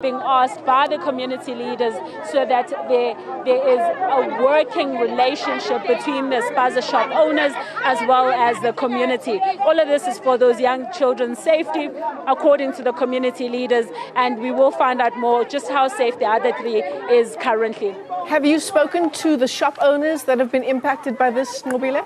being asked by the community leaders so that there is a working relationship between the spaza shop owners as well as the community. All of this is for those young children's safety, according to the community leaders, and we will find out more just how safe the other three is currently. Have you spoken to the shop owners that have been impacted by this, Nobile?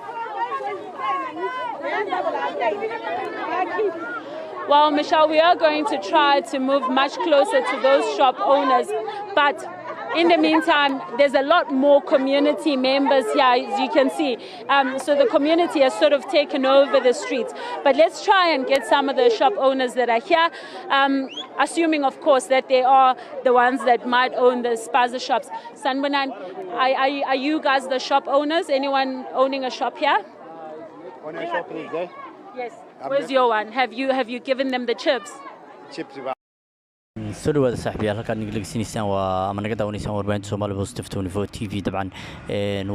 Well, Michelle, we are going to try to move much closer to those shop owners, but in the meantime, there's a lot more community members here, as you can see. So the community has sort of taken over the streets. But let's try and get some of the shop owners that are here, assuming, of course, that they are the ones that might own the spaza shops. Sanbanan, are you guys the shop owners? Anyone owning a shop here? One shop is there. Yes. Where's your one? Have you given them the chips? Chips. soo dhawaada saaxiibayaal halkaan naga dhegeysaneysaan waa ama naga daawanaysaan warbaahinta Soomaali Positive 24 TV dabcan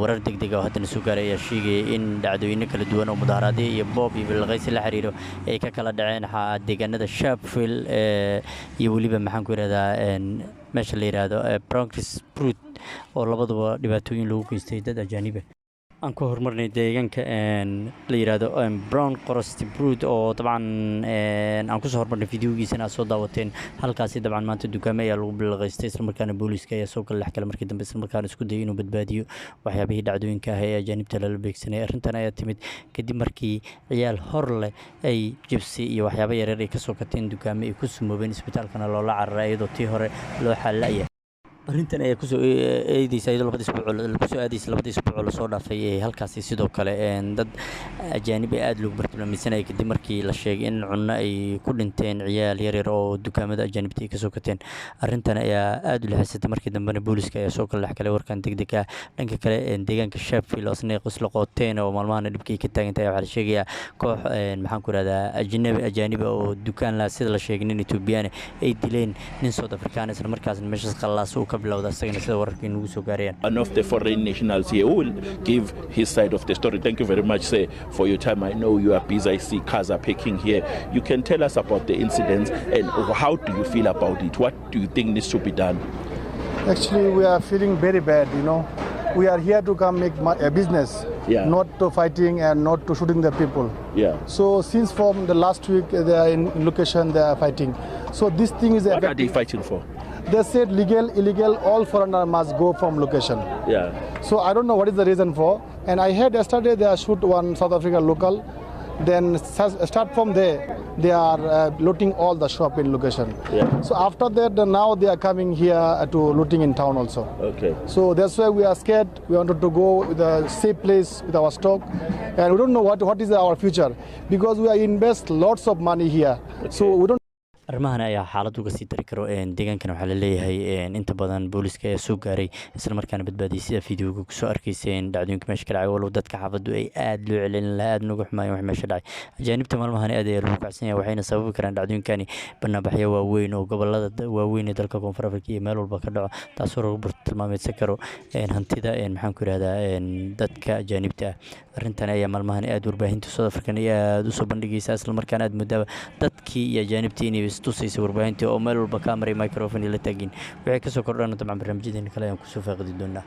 warar degdeg ah oo hadda soo gaaray ayaa sheegay in dhacdooyin kala duwan oo mudaharaad iyo boob iyo bilqaysi la xiriiro ay ka kala dhaceen deegaanada Sharpeville iyo waliba maxaan ku yiraahdaa meesha la yiraahdo Bronx Brut oo labaduba dhibaatooyin lagu geystay dad ajaanib ah aan ku hormarnay deegaanka la yiraahdo Brown Forest Brood oo dabcan aan ku soo hormarnay fiidiyogiisana soo daawateen halkaasi dabcan maanta dukaamo ayaa lagu bilqaystay isla markaana booliska ayaa soo kala xakala markii dambe isla markaana isku dayay inuu badbaadiyo waxyaabihii dhacdooyinka ah ee ajaanibta la beegsanay arrintan ayaa timid kadib markii ciyaal hor leh ay jibsi iyo waxyaabo yaryar ay ka soo kateen dukaamo ay ku sumoobeen isbitaalkana loola cararay iyadoo tii hore loo xalay arrintan ayaa kusoo eedeysay labada isbuuc la soo dhaafay halkaasi sidoo kale dad ajaanib aad loogu bartilmaameedsanay kadib markii la sheegay in cunno ay ku dhinteen ciyaal yar yar oo dukaamada ajaanibta ay ka soo kateen arrintan ayaa aad u lahaysatay markii dambena booliska ayaa soo kala xakalay warkan degdeg ah dhanka kale deegaanka Sharpeville oo isla qooteen oo maalmahan dhibkii ka taagantahay waxa la sheegayaa koox maxaan ku raahdaa ajaanib oo dukaan la sida la sheegay in Ethiopian ay dileen nin South African isla markaasna meeshaas qallaas uu one of the foreign nationals here will give his side of the story. Thank you very much, sir, for your time. I know you are busy. I see cars are parking here. You can tell us about the incidents and how do you feel about it? What do you think needs to be done? Actually, we are feeling very bad, We are here to come make a business, not to fighting and not to shooting the people. So since from the last week, they are in location, they are fighting. So this thing is... What are they fighting for? They said legal, illegal, all foreigners must go from location. So I don't know what is the reason for. And I heard yesterday they shoot one South African local. Then start from there, they are looting all the shop in location. So after that, now they are coming here to looting in town also. So that's why we are scared. We wanted to go with a safe place with our stock. And we don't know what is our future. Because we are invest lots of money here. So we don't arrimahan ayaa xaalad uga sii dari karo deegaankan waxa la leeyahay inta badan booliska ayaa soo gaaray isla markaana badbaadiyay sida fiidiyowga ku soo arkayseen dhacdooyinka meesha ka dhacay walow dadka xaafadu ay aad loo celin lahayd nugu xumaayeen wax meesha dhacay ajaanibta maalmahan aad ay lagu kacsan yahay waxayna sababi karaan dhacdooyinkani banaanbaxyo waaweyn oo gobolada waaweyn ee dalka koonfur Afrika iyo meel walba ka dhaco taasoo lagu bartilmaameedsan karo hantida maxaan ku yiraahdaa dadka ajaanibta arrintan ayaa maalmahan aad warbaahinta South Africa aad u soo bandhigaysa isla markaana aad muddo dadkii iyo ajaanibtii inay tusaysa warbaahinta oo meel walba ka maray microphone la taagin waxay ka soo kordhana dabcan barnaamijyadeena kale aan ku soo faaqidi doonaa